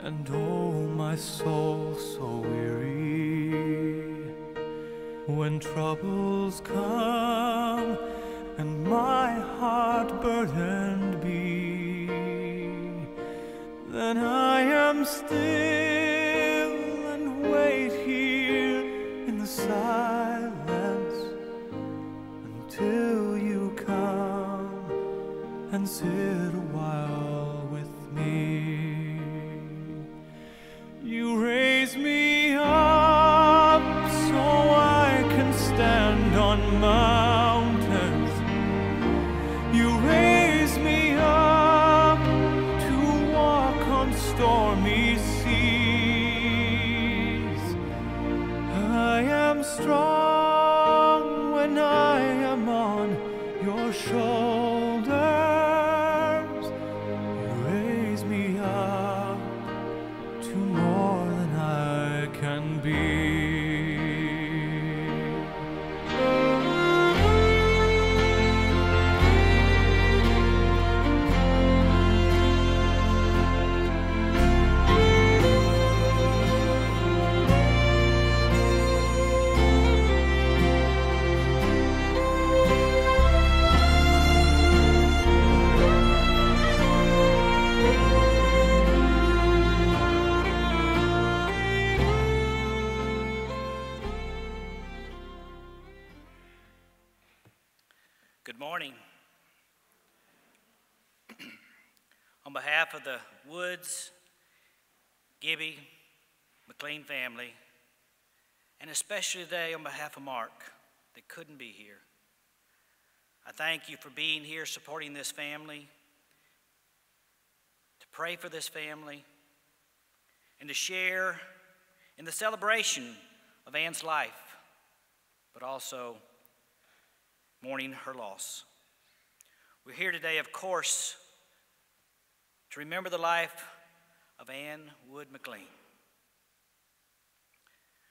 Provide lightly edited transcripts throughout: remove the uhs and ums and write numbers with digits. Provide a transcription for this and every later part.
and oh, my soul so weary. When troubles come and my heart burdened be, then I am still and wait here in the silence until you come and sit a while with me. You raise me up so I can stand on mountains. You raise me up to walk on stormy seas. I am strong when I am on your shoulders. You raise me up to more than I can be. Good morning. On behalf of the Woods, Gibby, McLean family, and especially today on behalf of Mark that couldn't be here, I thank you for being here, supporting this family, to pray for this family, and to share in the celebration of Ann's life, but also mourning her loss. We're here today, of course, to remember the life of Ann Wood McLean.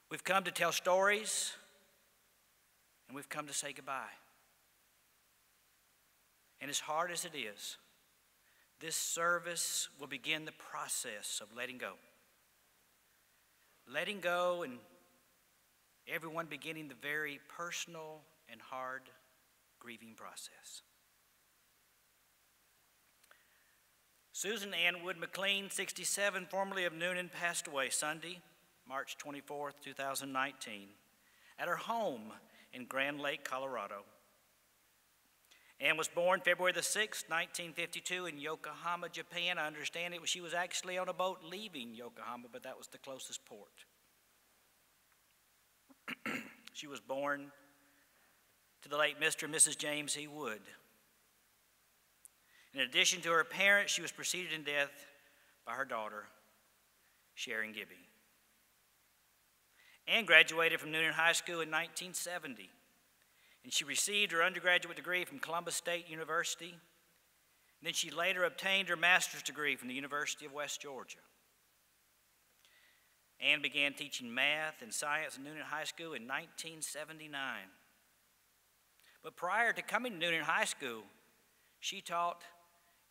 We've come to tell stories, and we've come to say goodbye. And as hard as it is, this service will begin the process of letting go. Letting go, and everyone beginning the very personal and hard grieving process. Susan Ann Wood McLean, 67, formerly of Noonan, passed away Sunday, March 24th, 2019, at her home in Grand Lake, Colorado. Ann was born February the 6th, 1952 in Yokohama, Japan. I understand she was actually on a boat leaving Yokohama, but that was the closest port. She was born to the late Mr. and Mrs. James E. Wood. In addition to her parents, she was preceded in death by her daughter, Sharon Gibby. Ann graduated from Noonan High School in 1970, and she received her undergraduate degree from Columbus State University. And then she later obtained her master's degree from the University of West Georgia. Ann began teaching math and science at Noonan High School in 1979. But prior to coming to Noonan High School, she taught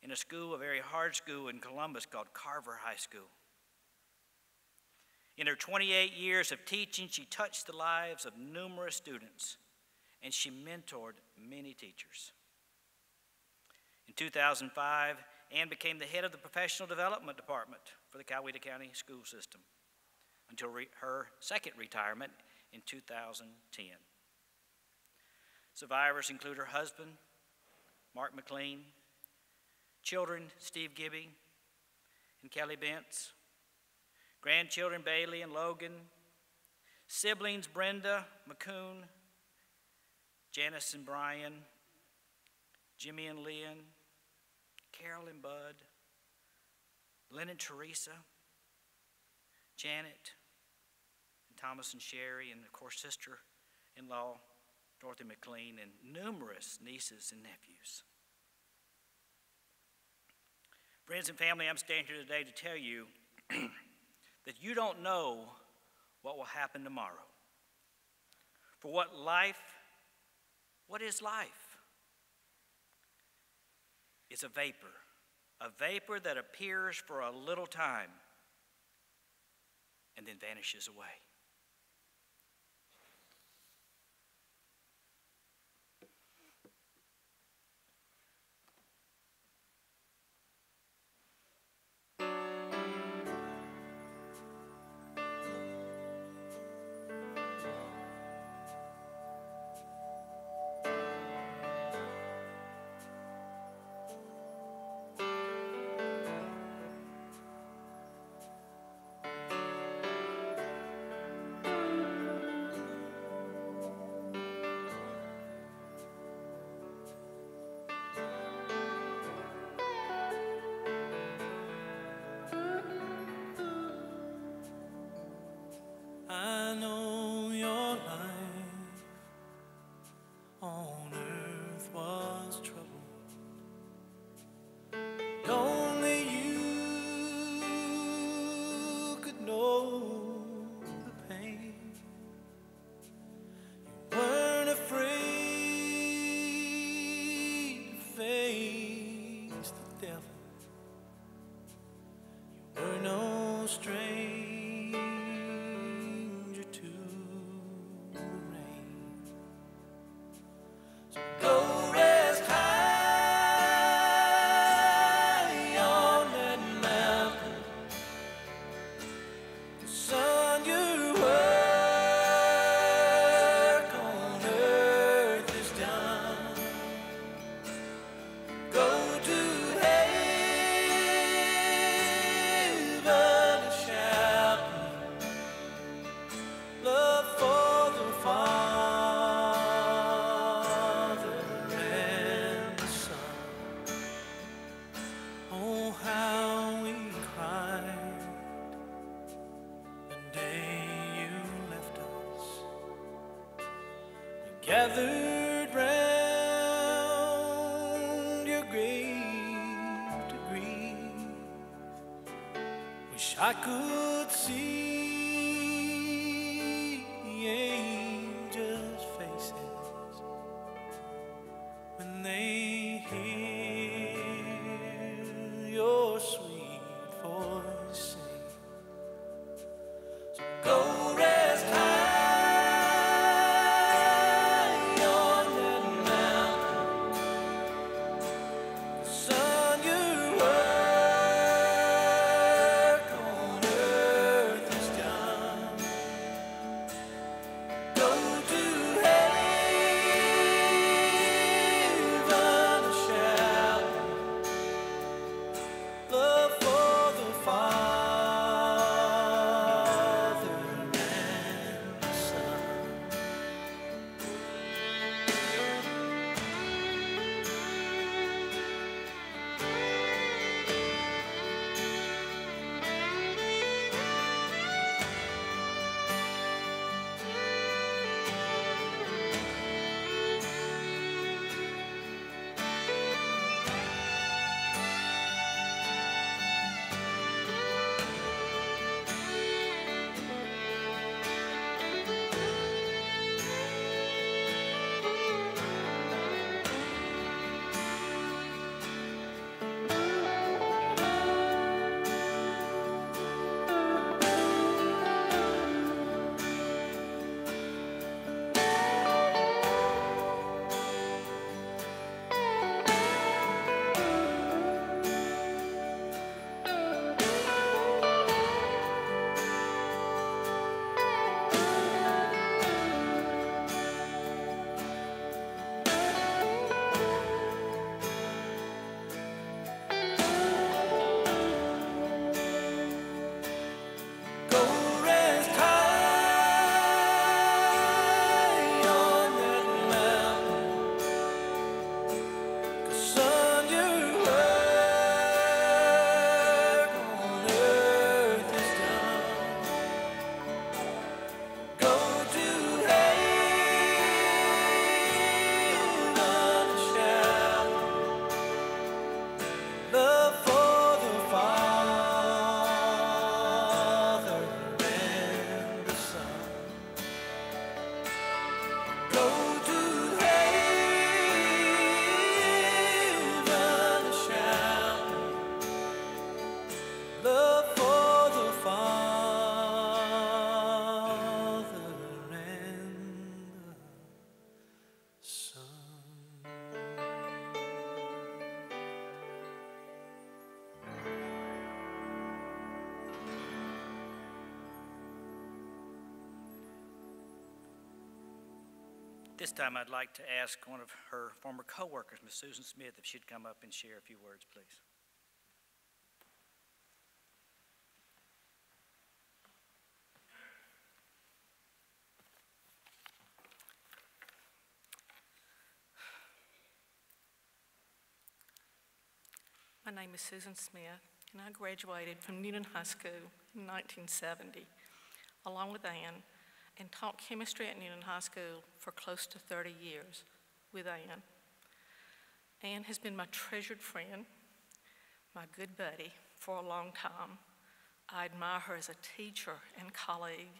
in a school, a very hard school in Columbus called Carver High School. In her 28 years of teaching, she touched the lives of numerous students, and she mentored many teachers. In 2005, Ann became the head of the Professional Development Department for the Coweta County school system until her second retirement in 2010. Survivors include her husband, Mark McLean, children Steve Gibby and Kelly Bentz, grandchildren Bailey and Logan, siblings Brenda McCoon, Janice and Brian, Jimmy and Lynn, Carol and Bud, Lynn and Teresa, Janet, and Thomas and Sherry, and of course sister-in-law Dorothy McLean, and numerous nieces and nephews. Friends and family, I'm standing here today to tell you that you don't know what will happen tomorrow. For what is life? It's a vapor that appears for a little time and then vanishes away. I know your life on earth was troubled. Only you could know the pain. You weren't afraid to face the devil. You were no stranger to the rain. So go rest high on that mountain. Son, your work on earth is done. Go to heaven and shout love for the Father and the Son. Oh, how we cried the day you left us. We gathered round your grave to grieve. Wish I could see the angels' faces when they hear your sweet voice sing. So go rest high on that mountain. Son, your work on earth is done. Go to heaven and shout love for the Father and the Son. Go rest high on that mountain. 'Cause son, your work on earth is done. Go to heaven and shout love for the Father and the Son. Go to heaven and shout love for the Father This time I'd like to ask one of her former co-workers, Ms. Susan Smith, if she'd come up and share a few words, please. My name is Susan Smith, and I graduated from Newnan High School in 1970, along with Ann, and taught chemistry at Newnan High School for close to 30 years with Ann. Ann has been my treasured friend, my good buddy for a long time. I admire her as a teacher and colleague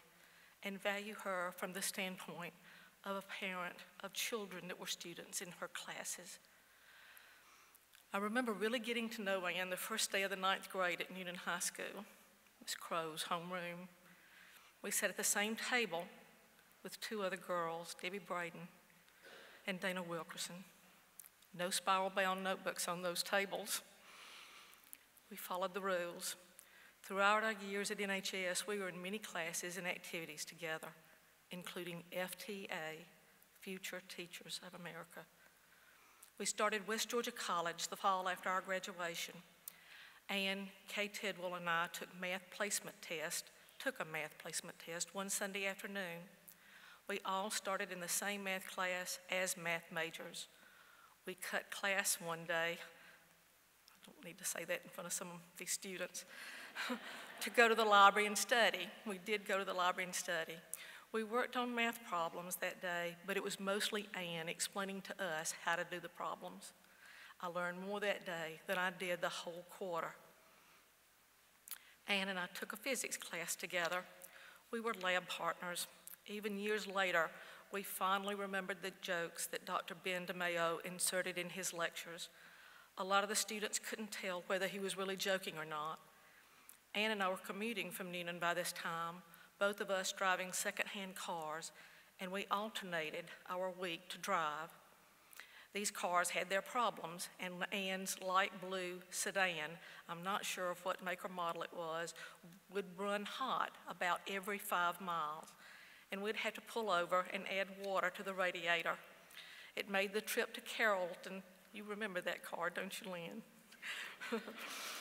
and value her from the standpoint of a parent of children that were students in her classes. I remember really getting to know Ann the first day of the 9th grade at Newnan High School, Miss Crow's homeroom. We sat at the same table with two other girls, Debbie Braden and Dana Wilkerson. No spiral-bound notebooks on those tables. We followed the rules. Throughout our years at NHS, we were in many classes and activities together, including FTA, Future Teachers of America. We started West Georgia College the fall after our graduation. Ann, Kay Tidwell, and I took a math placement test one Sunday afternoon. We all started in the same math class as math majors. We cut class one day, I don't need to say that in front of some of these students, to go to the library and study. We did go to the library and study. We worked on math problems that day, but it was mostly Ann explaining to us how to do the problems. I learned more that day than I did the whole quarter. Ann and I took a physics class together. We were lab partners. Even years later, we finally remembered the jokes that Dr. Ben DeMayo inserted in his lectures. A lot of the students couldn't tell whether he was really joking or not. Ann and I were commuting from Newnan by this time, both of us driving secondhand cars, and we alternated our week to drive. These cars had their problems, and Ann's light blue sedan, I'm not sure of what make or model it was, would run hot about every 5 miles, and we'd have to pull over and add water to the radiator. It made the trip to Carrollton, you remember that car, don't you, Lynn?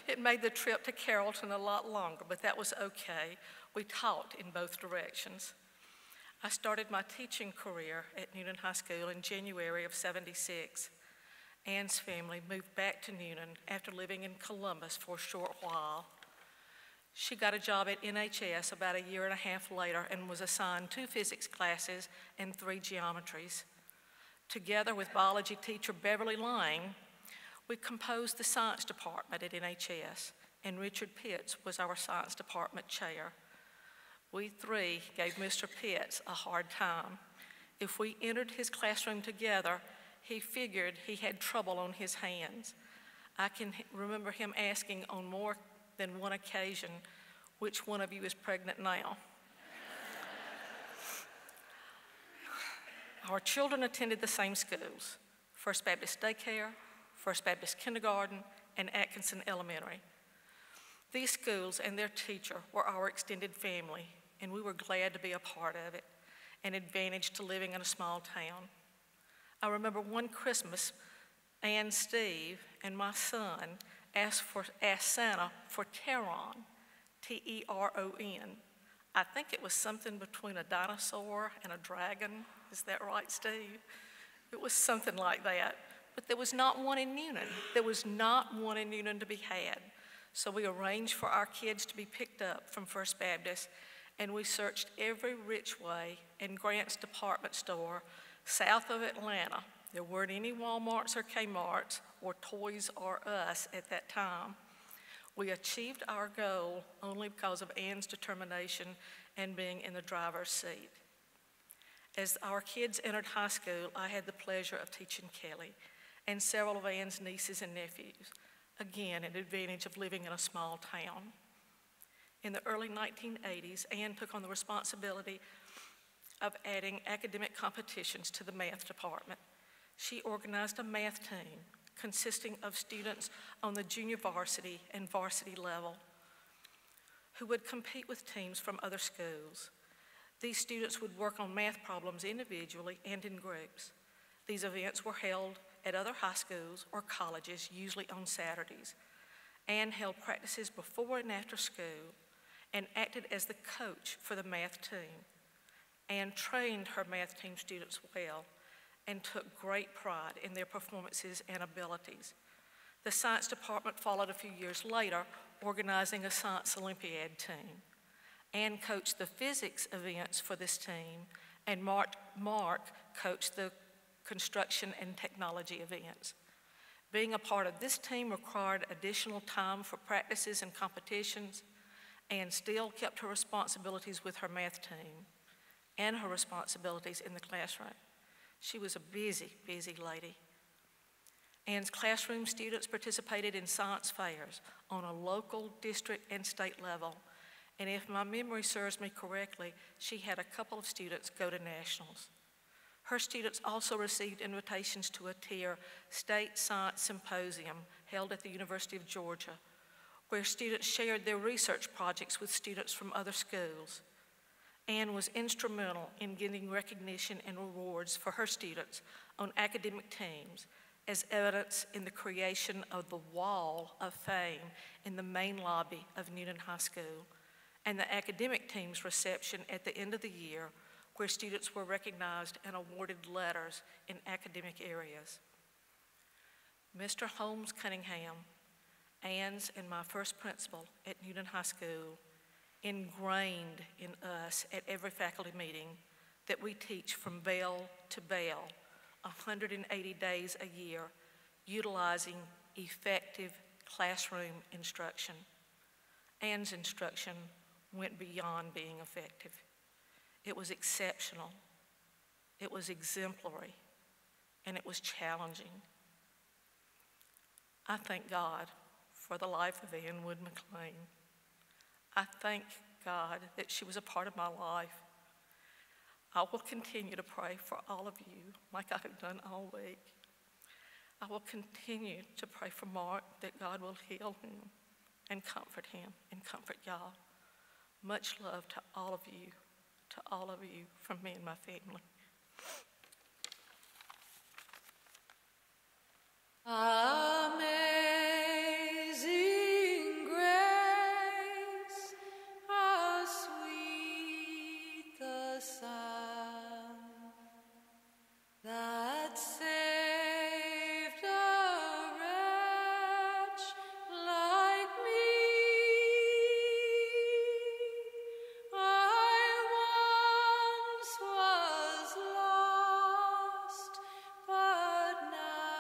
It made the trip to Carrollton a lot longer, but that was okay. We taught in both directions. I started my teaching career at Newnan High School in January of '76. Ann's family moved back to Newnan after living in Columbus for a short while. She got a job at NHS about a year and a half later and was assigned 2 physics classes and 3 geometries. Together with biology teacher Beverly Lang, we composed the science department at NHS, and Richard Pitts was our science department chair. We 3 gave Mr. Pitts a hard time. If we entered his classroom together, he figured he had trouble on his hands. I can remember him asking on more than one occasion, which one of you is pregnant now? Our children attended the same schools, First Baptist Daycare, First Baptist Kindergarten, and Atkinson Elementary. These schools and their teacher were our extended family, and we were glad to be a part of it, an advantage to living in a small town. I remember one Christmas, Ann, Steve, and my son asked Santa for Teron, T-E-R-O-N. I think it was something between a dinosaur and a dragon. Is that right, Steve? It was something like that. But there was not one in Newnan. There was not one in Newnan to be had. So we arranged for our kids to be picked up from First Baptist, and we searched every which way in Grant's department store south of Atlanta. There weren't any Walmarts or Kmarts or Toys R Us at that time. We achieved our goal only because of Ann's determination and being in the driver's seat. As our kids entered high school, I had the pleasure of teaching Kelly and several of Ann's nieces and nephews. Again, an advantage of living in a small town. In the early 1980s, Ann took on the responsibility of adding academic competitions to the math department. She organized a math team consisting of students on the junior varsity and varsity level who would compete with teams from other schools. These students would work on math problems individually and in groups. These events were held at other high schools or colleges, usually on Saturdays. Anne held practices before and after school and acted as the coach for the math team. Anne trained her math team students well and took great pride in their performances and abilities. The science department followed a few years later, organizing a science Olympiad team. Anne coached the physics events for this team, and Mark coached the construction and technology events. Being a part of this team required additional time for practices and competitions, and still kept her responsibilities with her math team and her responsibilities in the classroom. She was a busy, busy lady. Anne's classroom students participated in science fairs on a local, district, and state level. And if my memory serves me correctly, she had a couple of students go to nationals. Her students also received invitations to attend State Science Symposium held at the University of Georgia, where students shared their research projects with students from other schools. Anne was instrumental in getting recognition and rewards for her students on academic teams, as evidence in the creation of the Wall of Fame in the main lobby of Newnan High School, and the academic team's reception at the end of the year, where students were recognized and awarded letters in academic areas. Mr. Holmes Cunningham, Anne's and my first principal at Newnan High School, ingrained in us at every faculty meeting that we teach from bell to bell, 180 days a year, utilizing effective classroom instruction. Anne's instruction went beyond being effective. It was exceptional, it was exemplary, and it was challenging. I thank God for the life of Anne Wood McLean. I thank God that she was a part of my life. I will continue to pray for all of you like I have done all week. I will continue to pray for Mark that God will heal him and comfort y'all. Much love to all of you from me and my family. Amazing grace, how sweet the sound that saved a wretch like me. I once was lost, but now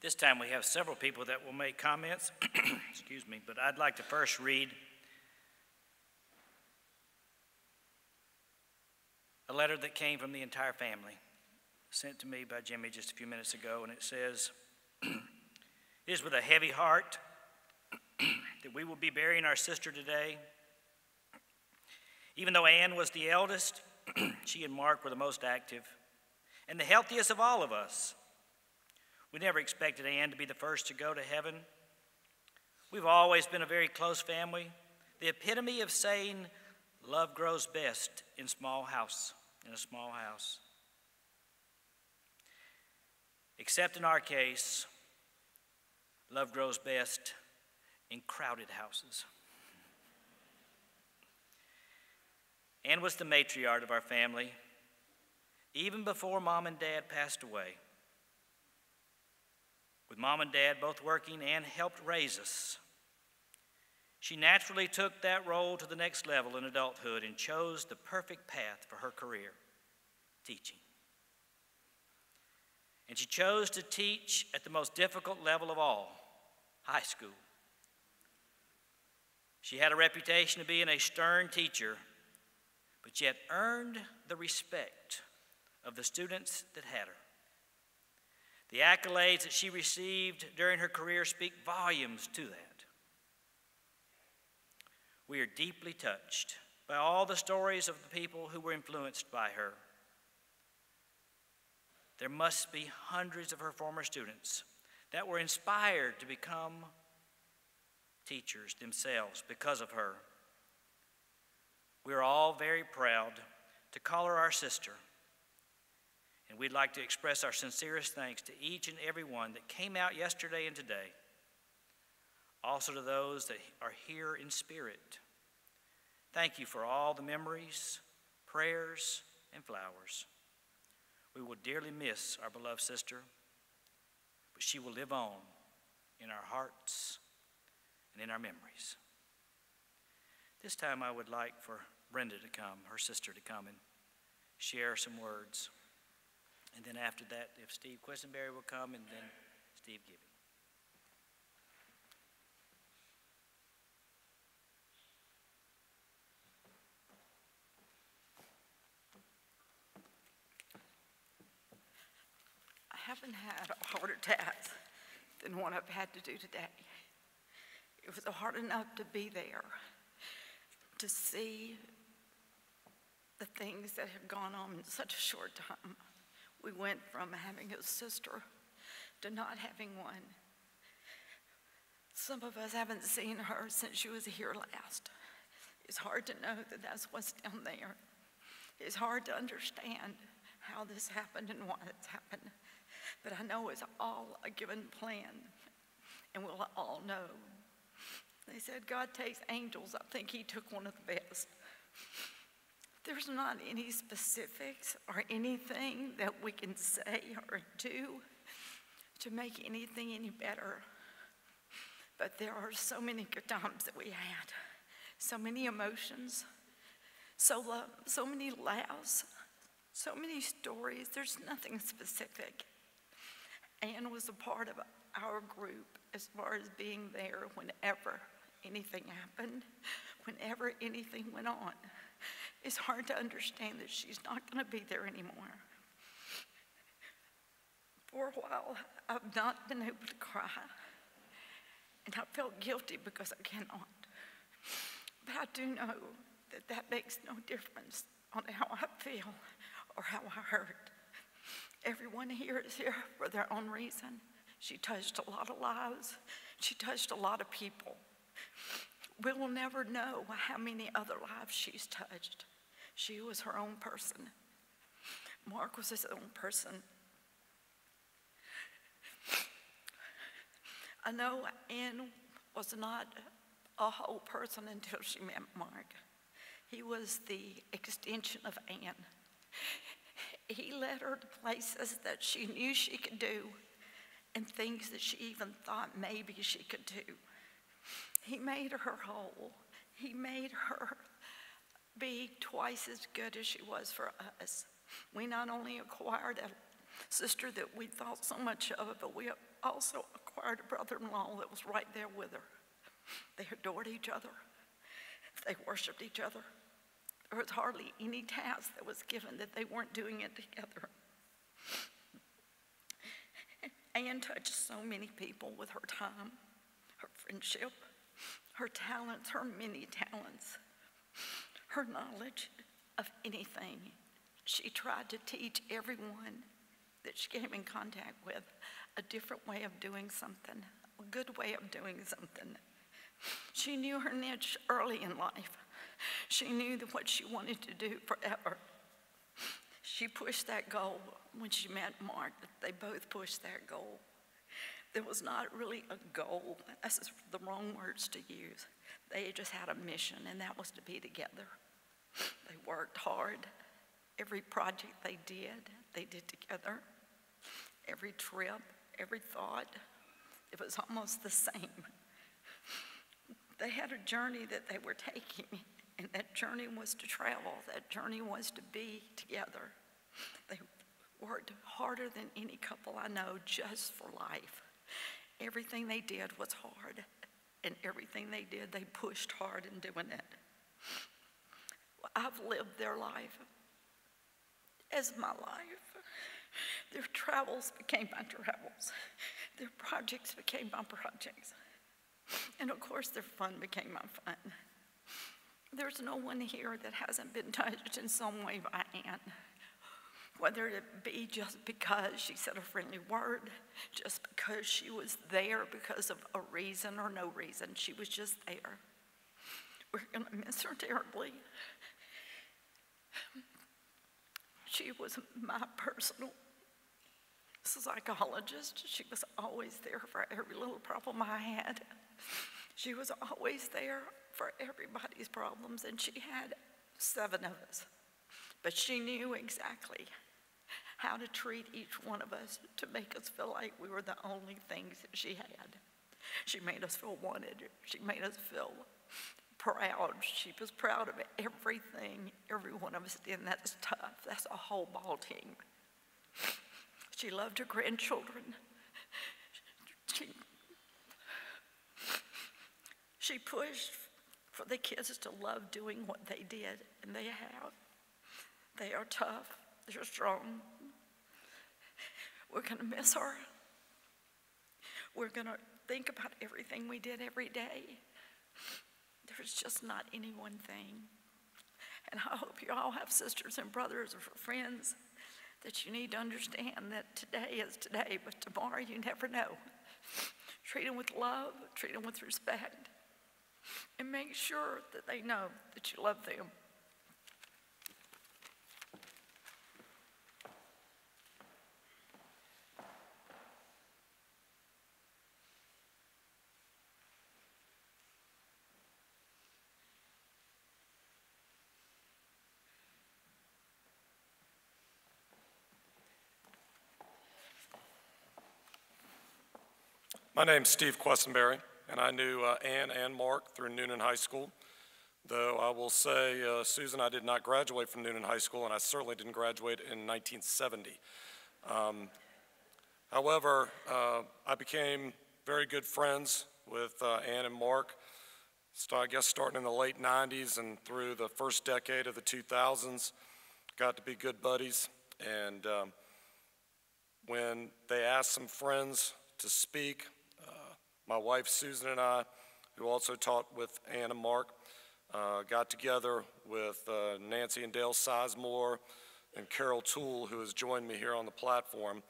This time we have several people that will make comments, excuse me, but I'd like to first read a letter that came from the entire family, sent to me by Jimmy just a few minutes ago, and it says, "It is with a heavy heart that we will be burying our sister today. Even though Ann was the eldest, she and Mark were the most active and the healthiest of all of us. We never expected Ann to be the first to go to heaven. We've always been a very close family, the epitome of saying love grows best in a small house. Except in our case, love grows best in crowded houses." Ann was the matriarch of our family, even before Mom and Dad passed away. With Mom and Dad both working, Ann helped raise us. She naturally took that role to the next level in adulthood and chose the perfect path for her career, teaching. And she chose to teach at the most difficult level of all, high school. She had a reputation of being a stern teacher, but yet earned the respect of the students that had her. The accolades that she received during her career speak volumes to that. We are deeply touched by all the stories of the people who were influenced by her. There must be hundreds of her former students that were inspired to become teachers themselves because of her. We are all very proud to call her our sister, and we'd like to express our sincerest thanks to each and every one that came out yesterday and today. Also to those that are here in spirit. Thank you for all the memories, prayers, and flowers. We will dearly miss our beloved sister, but she will live on in our hearts and in our memories. This time I would like for Brenda to come, her sister, to come and share some words. And then after that, if Steve Quisenberry will come, and then Steve Gibby. I haven't had a harder task than what I've had to do today. It was hard enough to be there, to see the things that have gone on in such a short time. We went from having a sister to not having one. Some of us haven't seen her since she was here last. It's hard to know that that's what's down there. It's hard to understand how this happened and why it's happened. But I know it's all a given plan, and we'll all know. They said God takes angels. I think he took one of the best. There's not any specifics or anything that we can say or do to make anything any better. But there are so many good times that we had, so many emotions, so many laughs, so many stories. There's nothing specific. Ann was a part of our group as far as being there whenever anything happened, whenever anything went on. It's hard to understand that she's not going to be there anymore. For a while, I've not been able to cry, and I felt guilty because I cannot. But I do know that that makes no difference on how I feel or how I hurt. Everyone here is here for their own reason. She touched a lot of lives. She touched a lot of people. We will never know how many other lives she's touched. She was her own person. Mark was his own person. I know Ann was not a whole person until she met Mark. He was the extension of Ann. He led her to places that she knew she could do and things that she even thought maybe she could do. He made her whole. He made her be twice as good as she was for us. We not only acquired a sister that we thought so much of, but we also acquired a brother-in-law that was right there with her. They adored each other. They worshiped each other. There was hardly any task that was given that they weren't doing it together. Ann touched so many people with her time, her friendship, her talents, her many talents, her knowledge of anything. She tried to teach everyone that she came in contact with a different way of doing something, a good way of doing something. She knew her niche early in life. She knew that what she wanted to do forever. She pushed that goal when she met Mark. They both pushed that goal. There was not really a goal. That's the wrong words to use. They just had a mission, and that was to be together. They worked hard. Every project they did together. Every trip, every thought, it was almost the same. They had a journey that they were taking, and that journey was to travel. That journey was to be together. They worked harder than any couple I know just for life. Everything they did was hard, and everything they did, they pushed hard in doing it. Well, I've lived their life as my life. Their travels became my travels. Their projects became my projects. And of course, their fun became my fun. There's no one here that hasn't been touched in some way by Ann. Whether it be just because she said a friendly word, just because she was there because of a reason or no reason, she was just there. We're gonna miss her terribly. She was my personal psychologist. She was always there for every little problem I had. She was always there for everybody's problems, and she had 7 of us. But she knew exactly how to treat each one of us to make us feel like we were the only things that she had. She made us feel wanted. She made us feel proud. She was proud of everything every one of us did, and that's tough. That's a whole ball team. She loved her grandchildren. She pushed for the kids to love doing what they did, and they have. They are tough. They're strong. We're going to miss her. We're going to think about everything we did every day. There's just not any one thing. And I hope you all have sisters and brothers or friends that you need to understand that today is today, but tomorrow you never know. Treat them with love, treat them with respect, and make sure that they know that you love them. My name's Steve Questenberry, and I knew Ann and Mark through Noonan High School. Though I will say, Susan, I did not graduate from Noonan High School, and I certainly didn't graduate in 1970. However, I became very good friends with Ann and Mark, I guess starting in the late 90s and through the first decade of the 2000s. Got to be good buddies, and when they asked some friends to speak, my wife Susan and I, who also taught with Ann and Mark, got together with Nancy and Dale Sizemore and Carol Toole, who has joined me here on the platform,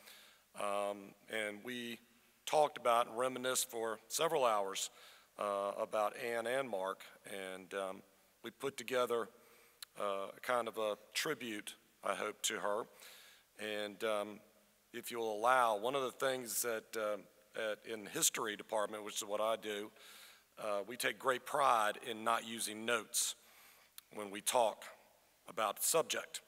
and we talked about and reminisced for several hours about Ann and Mark, and we put together kind of a tribute, I hope, to her. And if you'll allow, one of the things that in history department, which is what I do, we take great pride in not using notes when we talk about the subject.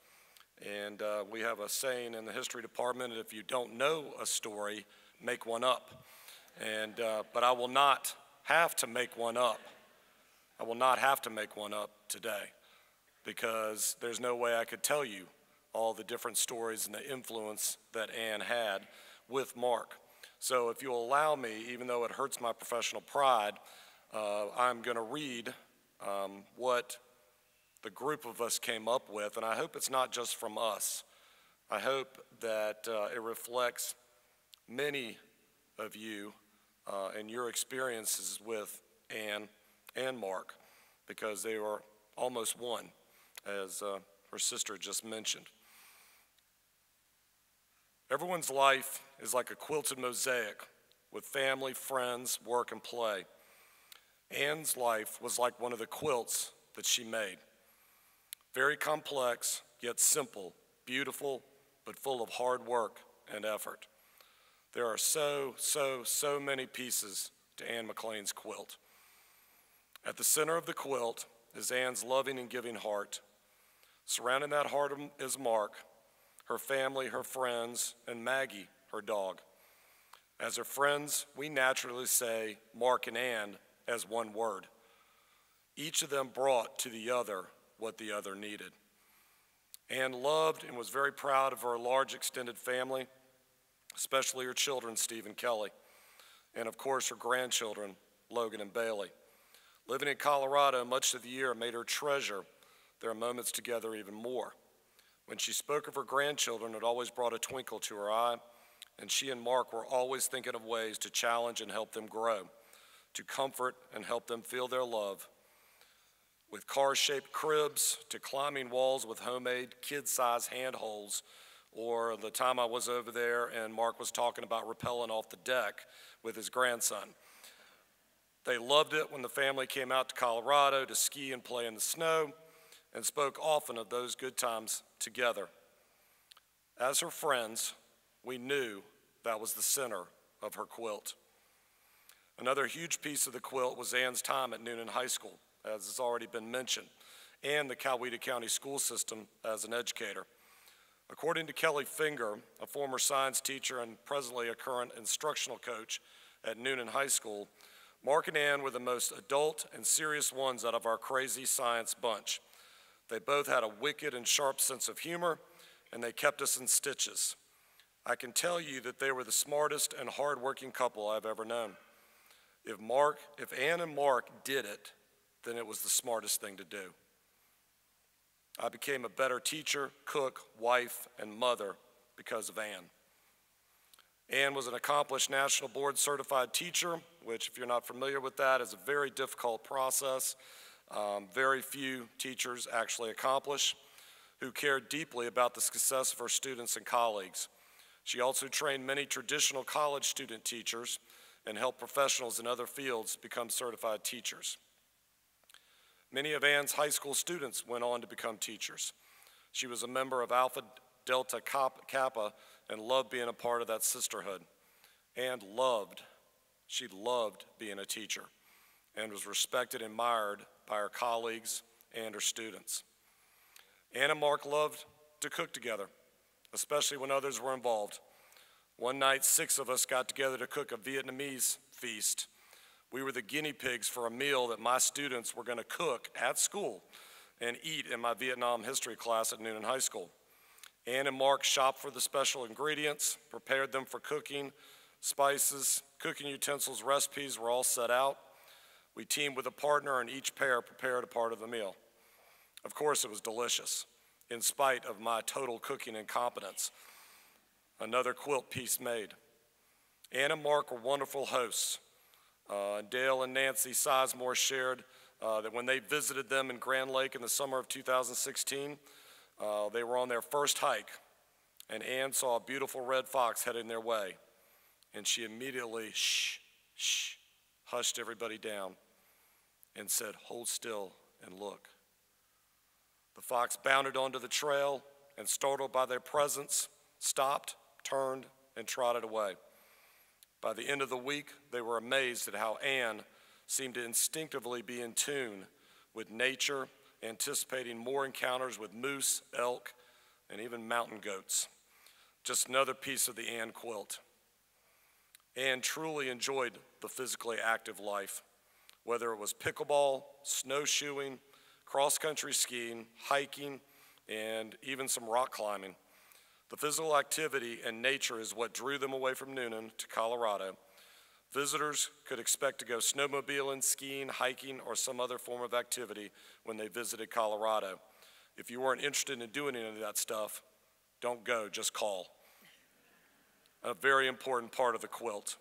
And we have a saying in the history department, if you don't know a story, make one up. And, but I will not have to make one up. I will not have to make one up today, because there's no way I could tell you all the different stories and the influence that Ann had with Mark. So if you'll allow me, even though it hurts my professional pride, I'm going to read what the group of us came up with, and I hope it's not just from us. I hope that it reflects many of you and your experiences with Ann and Mark, because they were almost one, as her sister just mentioned. Everyone's life is like a quilted mosaic with family, friends, work, and play. Ann's life was like one of the quilts that she made. Very complex, yet simple, beautiful, but full of hard work and effort. There are so many pieces to Ann McLean's quilt. At the center of the quilt is Ann's loving and giving heart. Surrounding that heart is Mark, her family, her friends, and Maggie, her dog. As her friends, we naturally say Mark and Ann as one word. Each of them brought to the other what the other needed. Ann loved and was very proud of her large extended family, especially her children, Steve and Kelly, and of course her grandchildren, Logan and Bailey. Living in Colorado much of the year made her treasure their moments together even more. When she spoke of her grandchildren, it always brought a twinkle to her eye, and she and Mark were always thinking of ways to challenge and help them grow, to comfort and help them feel their love. With car-shaped cribs to climbing walls with homemade kid-size handholds, or the time I was over there and Mark was talking about rappelling off the deck with his grandson. They loved it when the family came out to Colorado to ski and play in the snow, and spoke often of those good times together. As her friends, we knew that was the center of her quilt. Another huge piece of the quilt was Ann's time at Noonan High School, as has already been mentioned, and the Coweta County school system as an educator. According to Kelly Finger, a former science teacher and presently a current instructional coach at Noonan High School, Mark and Ann were the most adult and serious ones out of our crazy science bunch. They both had a wicked and sharp sense of humor, and they kept us in stitches. I can tell you that they were the smartest and hardworking couple I've ever known. If Ann and Mark did it, then it was the smartest thing to do. I became a better teacher, cook, wife, and mother because of Ann. Ann was an accomplished national board certified teacher, which, if you're not familiar with that, is a very difficult process. Very few teachers actually accomplish, who cared deeply about the success of her students and colleagues. She also trained many traditional college student teachers and helped professionals in other fields become certified teachers. Many of Ann's high school students went on to become teachers. She was a member of Alpha Delta Kappa and loved being a part of that sisterhood. She loved being a teacher and was respected and admired by her colleagues and her students. Ann and Mark loved to cook together, especially when others were involved. One night, 6 of us got together to cook a Vietnamese feast. We were the guinea pigs for a meal that my students were going to cook at school and eat in my Vietnam history class at Noonan High School. Ann and Mark shopped for the special ingredients, prepared them for cooking, spices, cooking utensils, recipes were all set out. We teamed with a partner and each pair prepared a part of the meal. Of course, it was delicious, in spite of my total cooking incompetence. Another quilt piece made. Ann and Mark were wonderful hosts. Dale and Nancy Sizemore shared that when they visited them in Grand Lake in the summer of 2016, they were on their first hike, and Ann saw a beautiful red fox heading their way, and she immediately hushed everybody down and said, "Hold still and look." The fox bounded onto the trail and, startled by their presence, stopped, turned, and trotted away. By the end of the week, they were amazed at how Ann seemed to instinctively be in tune with nature, anticipating more encounters with moose, elk, and even mountain goats. Just another piece of the Ann quilt. Ann truly enjoyed the physically active life, whether it was pickleball, snowshoeing, cross-country skiing, hiking, and even some rock climbing. The physical activity and nature is what drew them away from Noonan to Colorado. Visitors could expect to go snowmobiling, skiing, hiking, or some other form of activity when they visited Colorado. If you weren't interested in doing any of that stuff, don't go, just call. A very important part of the quilt.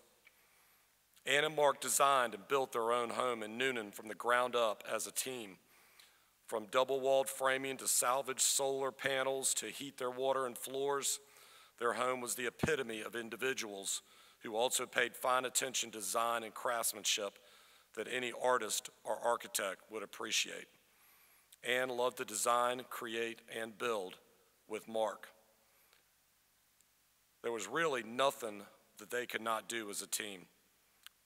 Ann and Mark designed and built their own home in Noonan from the ground up as a team. From double-walled framing to salvaged solar panels to heat their water and floors, their home was the epitome of individuals who also paid fine attention to design and craftsmanship that any artist or architect would appreciate. Ann loved to design, create, and build with Mark. There was really nothing that they could not do as a team,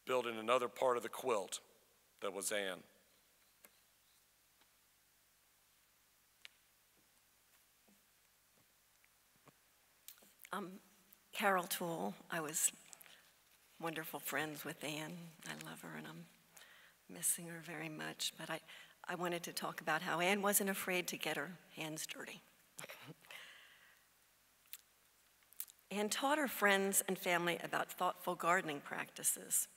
building another part of the quilt that was Ann. Carol Toole. I was wonderful friends with Ann. I love her and I'm missing her very much, but I wanted to talk about how Ann wasn't afraid to get her hands dirty. Ann taught her friends and family about thoughtful gardening practices.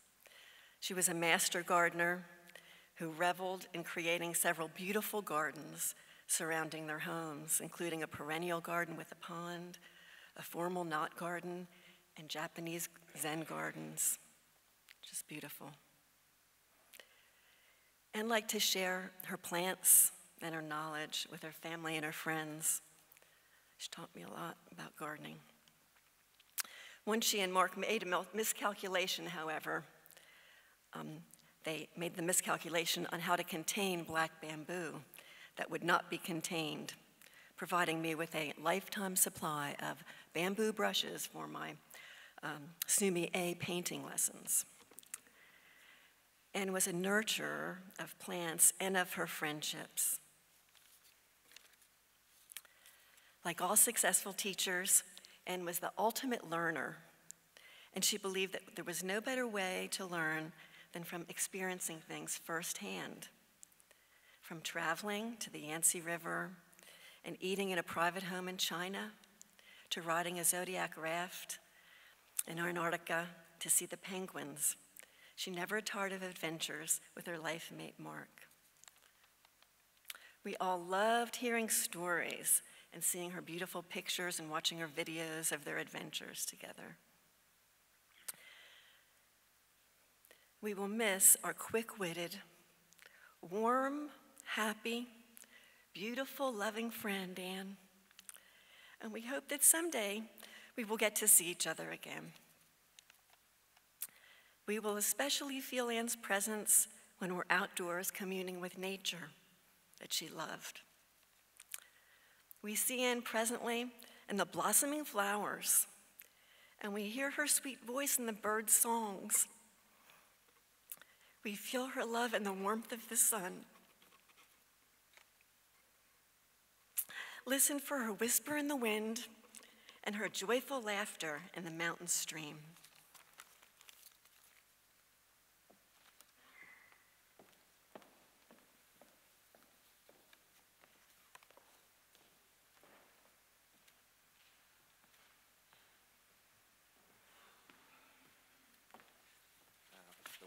She was a master gardener who reveled in creating several beautiful gardens surrounding their homes, including a perennial garden with a pond, a formal knot garden, and Japanese Zen gardens. Just beautiful. Ann liked to share her plants and her knowledge with her family and her friends. She taught me a lot about gardening. Once she and Mark made a miscalculation, however, they made the miscalculation on how to contain black bamboo that would not be contained, providing me with a lifetime supply of bamboo brushes for my SNUME A painting lessons. Ann was a nurturer of plants and of her friendships. Like all successful teachers, Ann was the ultimate learner, and she believed that there was no better way to learn than from experiencing things firsthand. From traveling to the Yangtze River and eating in a private home in China, to riding a Zodiac raft in Antarctica to see the penguins, she never tired of adventures with her life mate, Mark. We all loved hearing stories and seeing her beautiful pictures and watching her videos of their adventures together. We will miss our quick-witted, warm, happy, beautiful, loving friend, Ann. And we hope that someday we will get to see each other again. We will especially feel Ann's presence when we're outdoors communing with nature that she loved. We see Ann presently in the blossoming flowers, and we hear her sweet voice in the birds' songs. We feel her love in the warmth of the sun. Listen for her whisper in the wind and her joyful laughter in the mountain stream.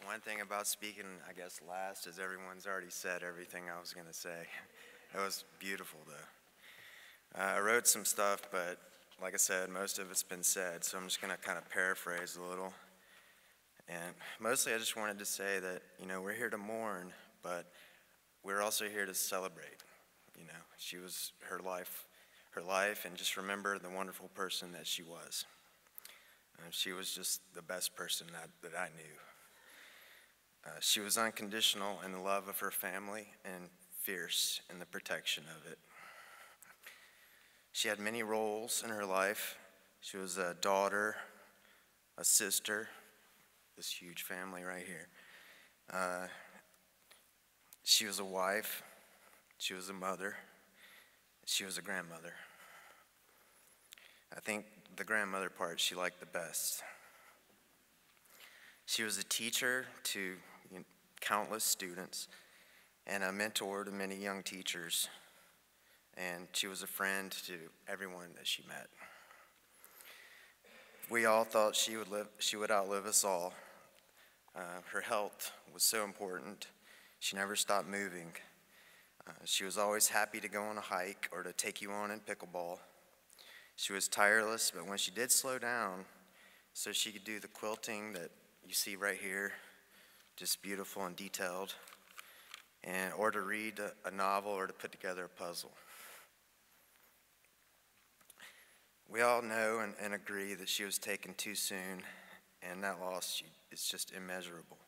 The one thing about speaking, I guess, last is everyone's already said everything I was going to say. It was beautiful, though. I wrote some stuff, but like I said, most of it's been said, so I'm just going to kind of paraphrase a little. And mostly I just wanted to say that, we're here to mourn, but we're also here to celebrate. She was her life, and just remember the wonderful person that she was. She was just the best person that I knew. She was unconditional in the love of her family and fierce in the protection of it. She had many roles in her life. She was a daughter, a sister, this huge family right here. She was a wife. She was a mother. She was a grandmother. I think the grandmother part she liked the best. She was a teacher to countless students and a mentor to many young teachers, and she was a friend to everyone that she met. We all thought she would outlive us all. Her health was so important. She never stopped moving. She was always happy to go on a hike or to take you on in pickleball. She was tireless, but when she did slow down, so she could do the quilting that you see right here, just beautiful and detailed, or to read a novel or to put together a puzzle. We all know and agree that she was taken too soon, and that loss is just immeasurable.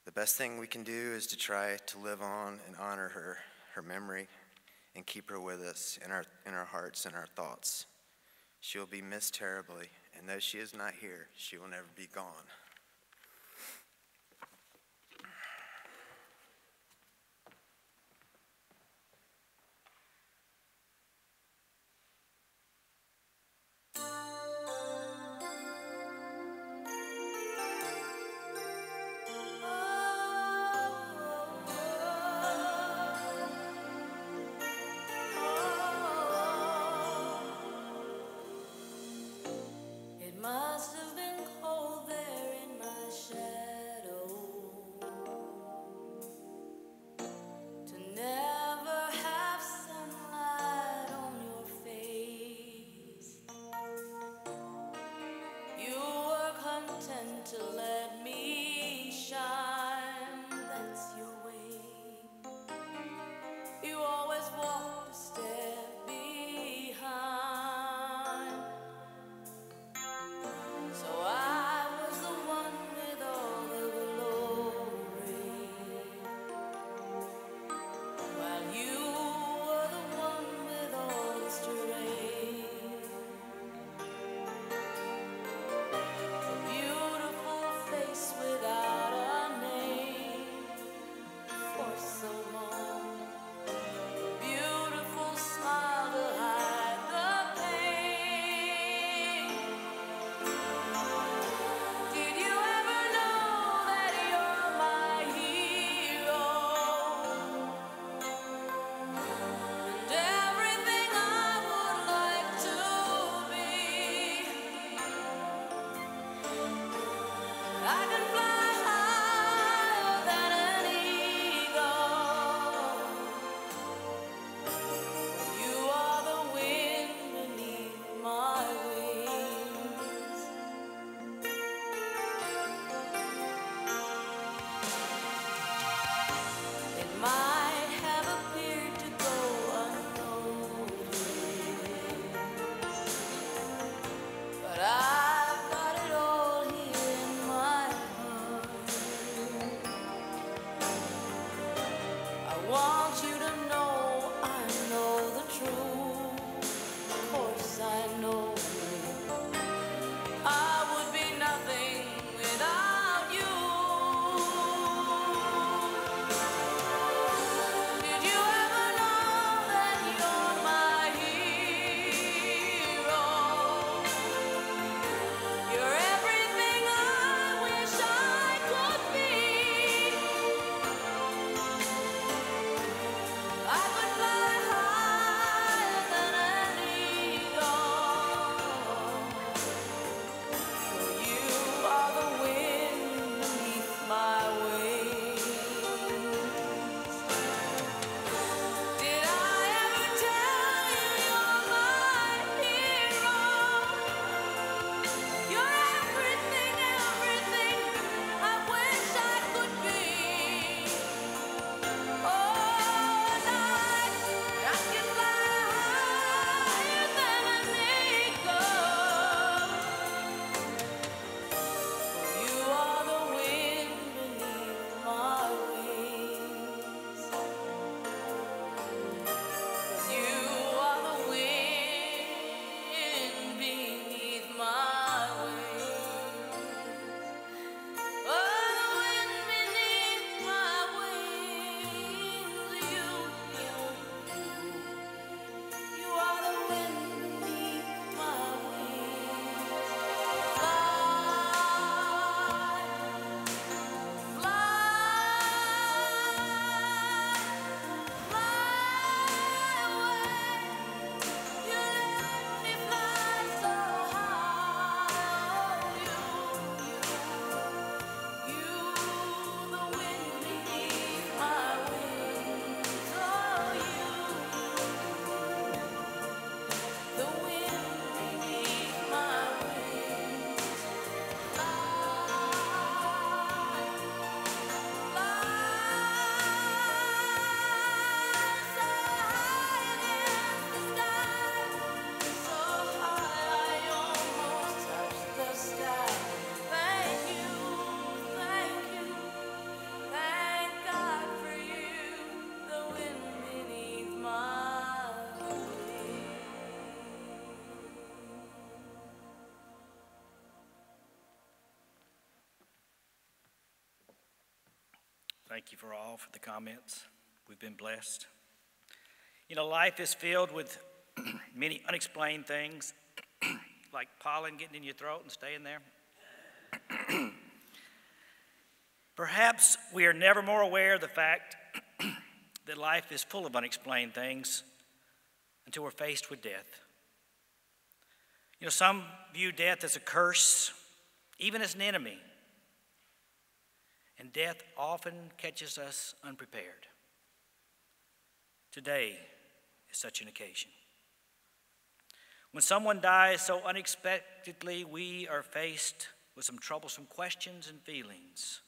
The best thing we can do is to try to live on and honor her memory, and keep her with us in our hearts and our thoughts. She will be missed terribly, and though she is not here, she will never be gone. It must have been cold there in Thank you for all for the comments. We've been blessed. You know, life is filled with many unexplained things, like pollen getting in your throat and staying there. Perhaps we are never more aware of the fact that life is full of unexplained things until we're faced with death. You know, some view death as a curse, even as an enemy. And death often catches us unprepared. Today is such an occasion. When someone dies so unexpectedly, we are faced with some troublesome questions and feelings.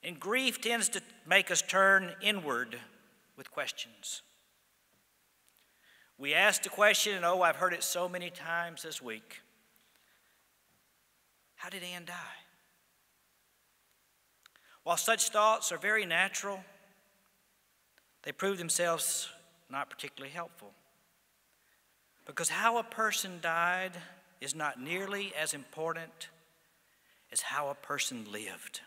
And grief tends to make us turn inward with questions. We ask the question, and oh, I've heard it so many times this week, how did Ann die? While such thoughts are very natural, they prove themselves not particularly helpful. Because how a person died is not nearly as important as how a person lived.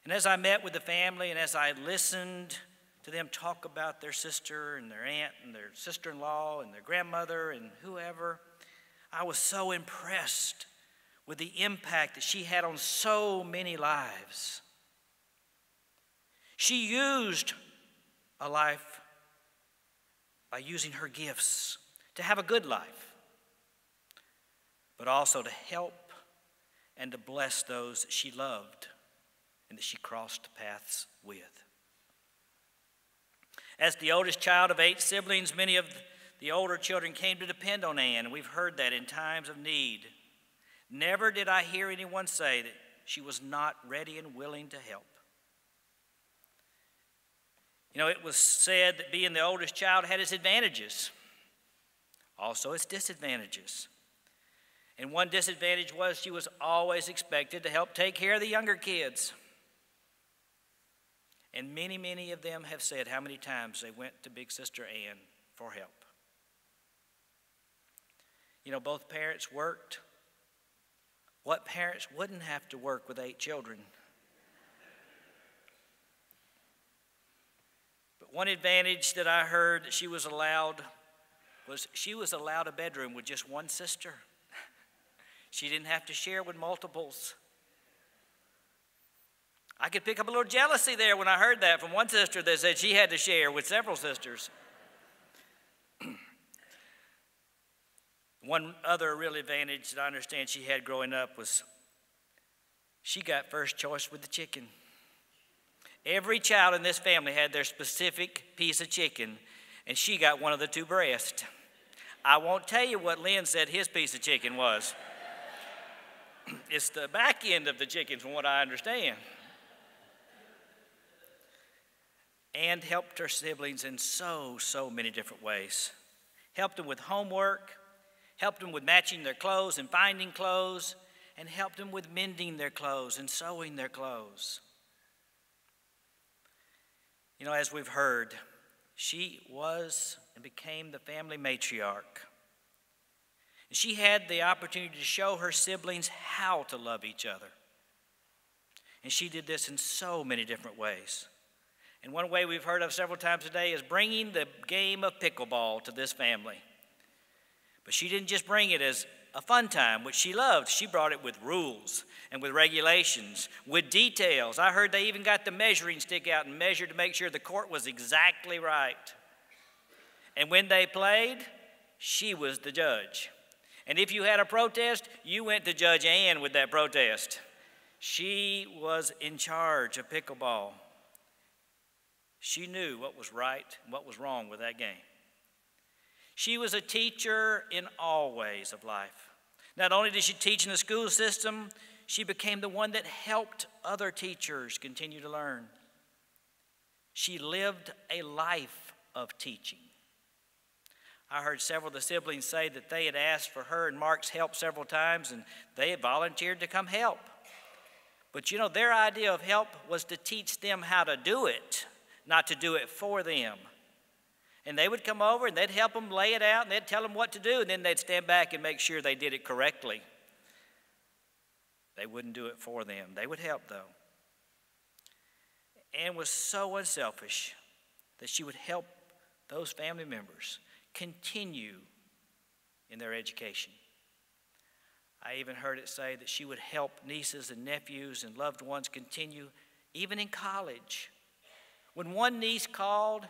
And as I met with the family and as I listened to them talk about their sister and their aunt and their sister-in-law and their grandmother and whoever, I was so impressed with the impact that she had on so many lives. She used a life by using her gifts to have a good life, but also to help and to bless those that she loved and that she crossed paths with. As the oldest child of 8 siblings, many of the older children came to depend on Ann, and we've heard that in times of need. Never did I hear anyone say that she was not ready and willing to help. You know, it was said that being the oldest child had its advantages, also its disadvantages. And one disadvantage was she was always expected to help take care of the younger kids. And many, many of them have said how many times they went to Big Sister Ann for help. You know, both parents worked. What parents wouldn't have to work with 8 children? But one advantage that I heard that she was allowed was she was allowed a bedroom with just one sister. She didn't have to share with multiples. I could pick up a little jealousy there when I heard that from one sister that said she had to share with several sisters. One other real advantage that I understand she had growing up was she got first choice with the chicken. Every child in this family had their specific piece of chicken, and she got one of the 2 breasts. I won't tell you what Lynn said his piece of chicken was. It's the back end of the chicken from what I understand. And helped her siblings in so many different ways. Helped them with homework, helped them with matching their clothes and finding clothes, and helped them with mending their clothes and sewing their clothes. You know, as we've heard, she was and became the family matriarch. And she had the opportunity to show her siblings how to love each other. And she did this in so many different ways. And one way we've heard of several times today is bringing the game of pickleball to this family. But she didn't just bring it as a fun time, which she loved. She brought it with rules and with regulations, with details. I heard they even got the measuring stick out and measured to make sure the court was exactly right. And when they played, she was the judge. And if you had a protest, you went to Judge Ann with that protest. She was in charge of pickleball. She knew what was right and what was wrong with that game. She was a teacher in all ways of life. Not only did she teach in the school system, she became the one that helped other teachers continue to learn. She lived a life of teaching. I heard several of the siblings say that they had asked for her and Mark's help several times, and they had volunteered to come help. But you know, their idea of help was to teach them how to do it, not to do it for them. And they would come over and they'd help them lay it out and they'd tell them what to do, and then they'd stand back and make sure they did it correctly. They wouldn't do it for them. They would help, though. Ann was so unselfish that she would help those family members continue in their education. I even heard it say that she would help nieces and nephews and loved ones continue even in college. When one niece called,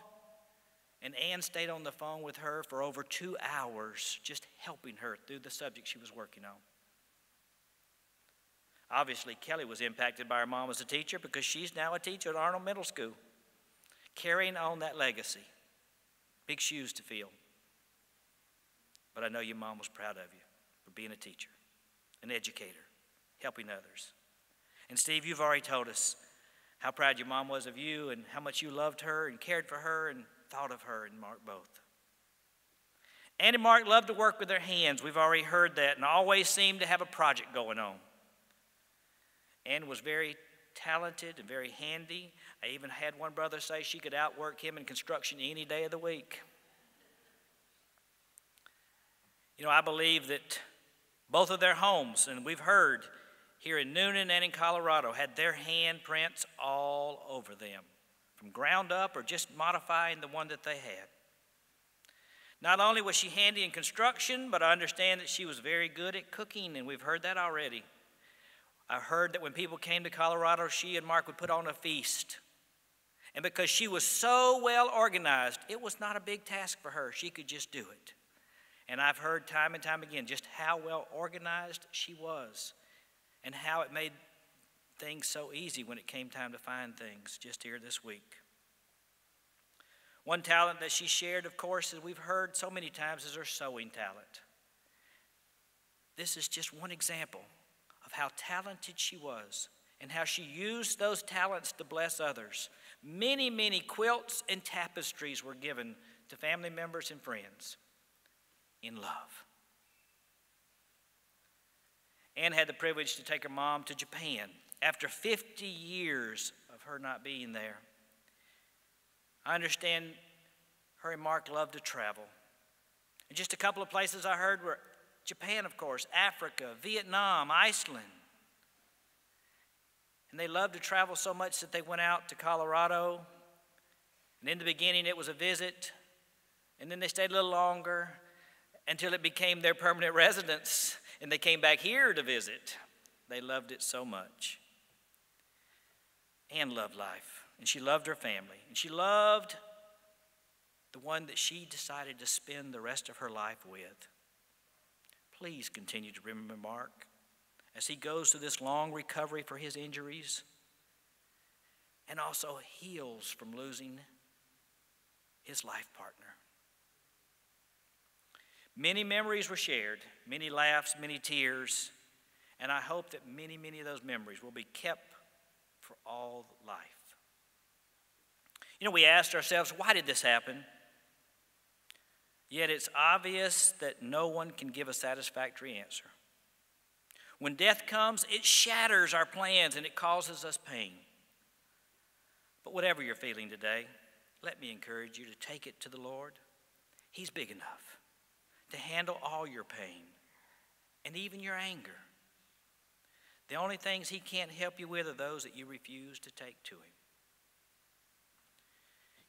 and Ann stayed on the phone with her for over 2 hours, just helping her through the subject she was working on. Obviously, Kelly was impacted by her mom as a teacher because she's now a teacher at Arnold Middle School, carrying on that legacy. Big shoes to fill. But I know your mom was proud of you for being a teacher, an educator, helping others. And Steve, you've already told us how proud your mom was of you and how much you loved her and cared for her and thought of her and Mark both. Ann and Mark loved to work with their hands. We've already heard that, and always seemed to have a project going on. Ann was very talented and very handy. I even had one brother say she could outwork him in construction any day of the week. You know, I believe that both of their homes, and we've heard here in Noonan and in Colorado, had their handprints all over them, from ground up or just modifying the one that they had. Not only was she handy in construction, but I understand that she was very good at cooking, and we've heard that already. I heard that when people came to Colorado, she and Mark would put on a feast. And because she was so well organized, it was not a big task for her. She could just do it. And I've heard time and time again just how well organized she was and how it made things so easy when it came time to find things just here this week. One talent that she shared, of course, as we've heard so many times, is her sewing talent. This is just one example of how talented she was and how she used those talents to bless others. Many, many quilts and tapestries were given to family members and friends in love. Ann had the privilege to take her mom to Japan after 50 years of her not being there. I understand her and Mark loved to travel. And just a couple of places I heard were Japan, of course, Africa, Vietnam, Iceland. And they loved to travel so much that they went out to Colorado. And in the beginning, it was a visit. And then they stayed a little longer until it became their permanent residence. And they came back here to visit. They loved it so much. Ann loved life. And she loved her family. And she loved the one that she decided to spend the rest of her life with. Please continue to remember Mark as he goes through this long recovery for his injuries and also heals from losing his life partner. Many memories were shared, many laughs, many tears, and I hope that many, many of those memories will be kept for all life. You know, we asked ourselves, why did this happen? Yet it's obvious that no one can give a satisfactory answer. When death comes, it shatters our plans and it causes us pain. But whatever you're feeling today, let me encourage you to take it to the Lord. He's big enough to handle all your pain and even your anger. The only things he can't help you with are those that you refuse to take to him.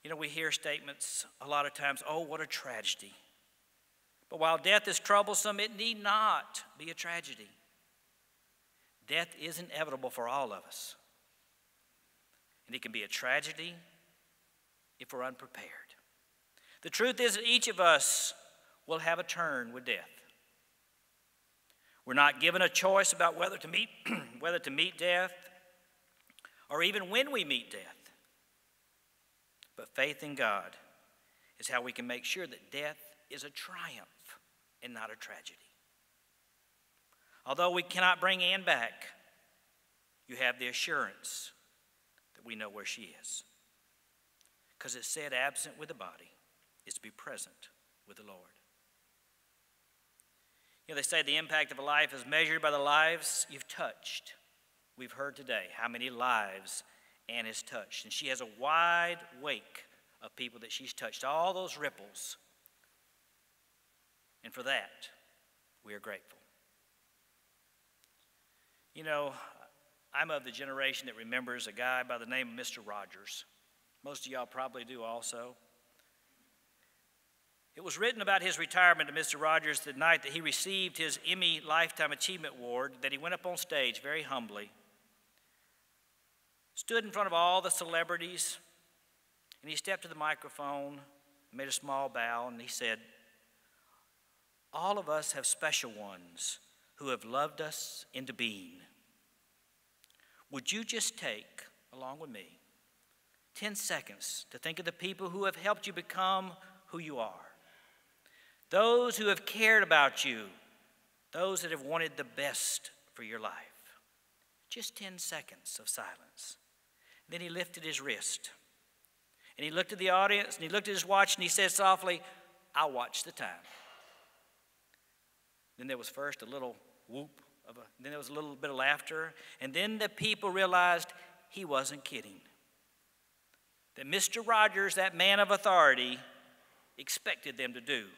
You know, we hear statements a lot of times, oh, what a tragedy. But while death is troublesome, it need not be a tragedy. Death is inevitable for all of us. And it can be a tragedy if we're unprepared. The truth is that each of us will have a turn with death. We're not given a choice about whether to meet death or even when we meet death. But faith in God is how we can make sure that death is a triumph and not a tragedy. Although we cannot bring Ann back, you have the assurance that we know where she is. Because it said absent with the body is to be present with the Lord. You know, they say the impact of a life is measured by the lives you've touched. We've heard today how many lives Ann has touched. And she has a wide wake of people that she's touched, all those ripples. And for that, we are grateful. You know, I'm of the generation that remembers a guy by the name of Mr. Rogers. Most of y'all probably do also. It was written about his retirement to Mr. Rogers the night that he received his Emmy Lifetime Achievement Award that he went up on stage very humbly, stood in front of all the celebrities, and he stepped to the microphone, made a small bow, and he said, "All of us have special ones who have loved us into being. Would you just take, along with me, 10 seconds to think of the people who have helped you become who you are? Those who have cared about you, those that have wanted the best for your life." Just 10 seconds of silence. Then he lifted his wrist, and he looked at the audience, and he looked at his watch, and he said softly, "I'll watch the time." Then there was first a little whoop, then there was a little bit of laughter, and then the people realized he wasn't kidding. That Mr. Rogers, that man of authority, expected them to do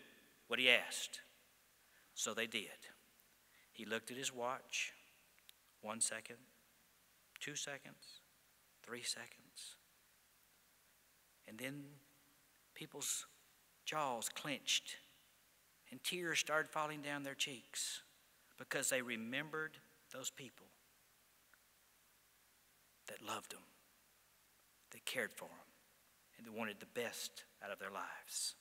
what he asked. So they did. He looked at his watch. 1 second, 2 seconds, 3 seconds. And then people's jaws clenched and tears started falling down their cheeks because they remembered those people that loved them, that cared for them, and that wanted the best out of their lives.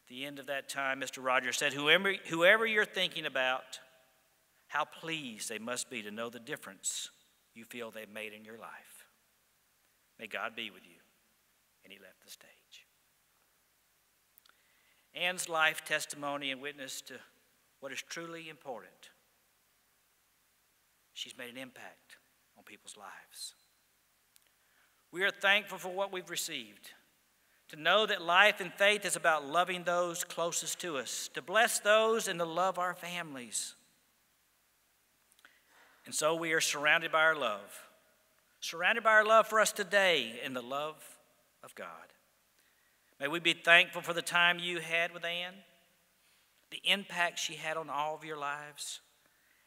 At the end of that time, Mr. Rogers said, whoever you're thinking about, how pleased they must be to know the difference you feel they've made in your life. May God be with you. And he left the stage. Anne's life testimony and witness to what is truly important. She's made an impact on people's lives. We are thankful for what we've received. To know that life and faith is about loving those closest to us, to bless those and to love our families. And so we are surrounded by our love for us today and the love of God. May we be thankful for the time you had with Anne, the impact she had on all of your lives,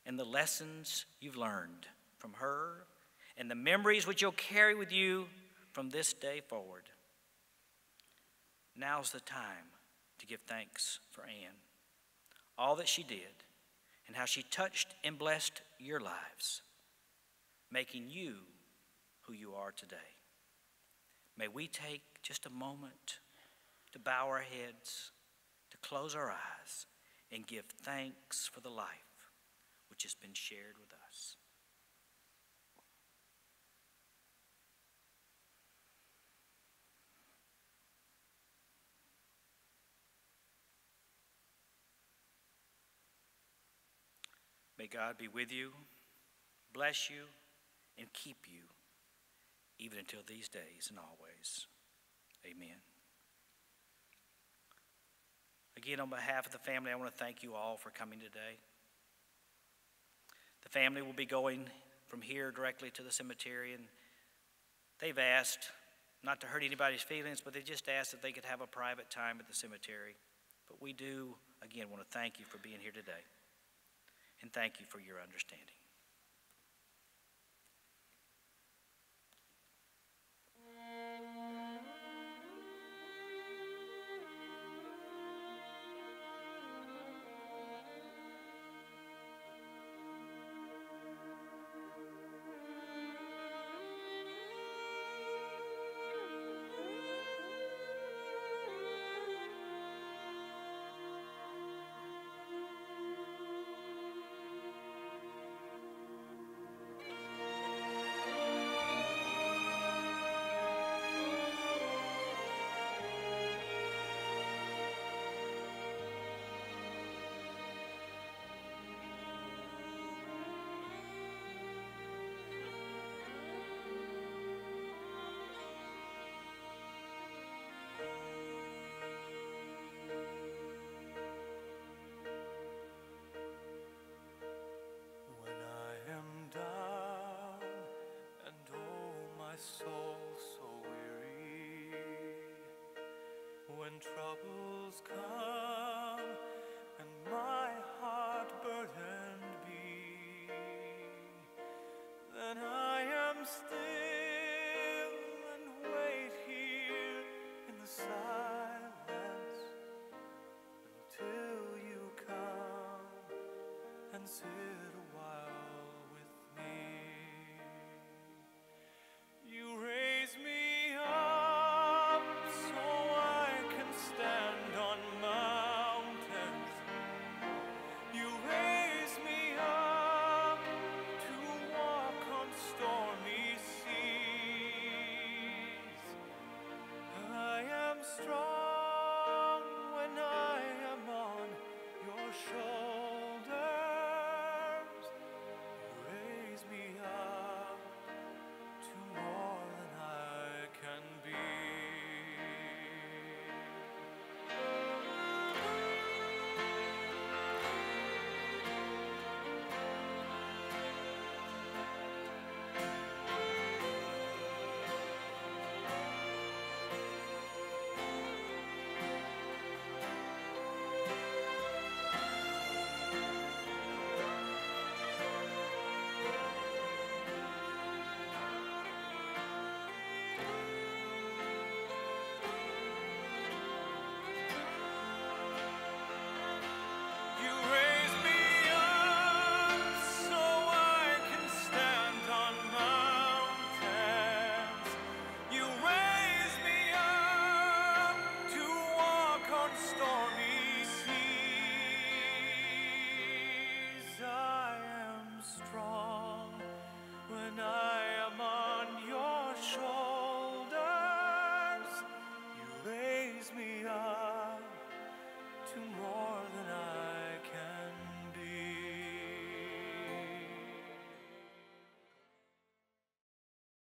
and the lessons you've learned from her, and the memories which you'll carry with you from this day forward. Now's the time to give thanks for Anne, all that she did, and how she touched and blessed your lives, making you who you are today. May we take just a moment to bow our heads, to close our eyes, and give thanks for the life which has been shared with us. May God be with you, bless you, and keep you, even until these days and always. Amen. Again, on behalf of the family, I want to thank you all for coming today. The family will be going from here directly to the cemetery, and they've asked, not to hurt anybody's feelings, but they just asked if they could have a private time at the cemetery. But we do, again, want to thank you for being here today. And thank you for your understanding. Soul so weary, when troubles come and my heart burdened be, still and wait here in the silence until you come and sit a while with me. You raise me up so I can stand on mountains. You raise me up to walk on stormy seas. I am strong when I am on your shoulders. You raise me up to more than I can be. You raise me up so I can stand on mountains. You raise me up to walk on stormy seas. I am strong when I am on your shoulders. You raise me up to more than I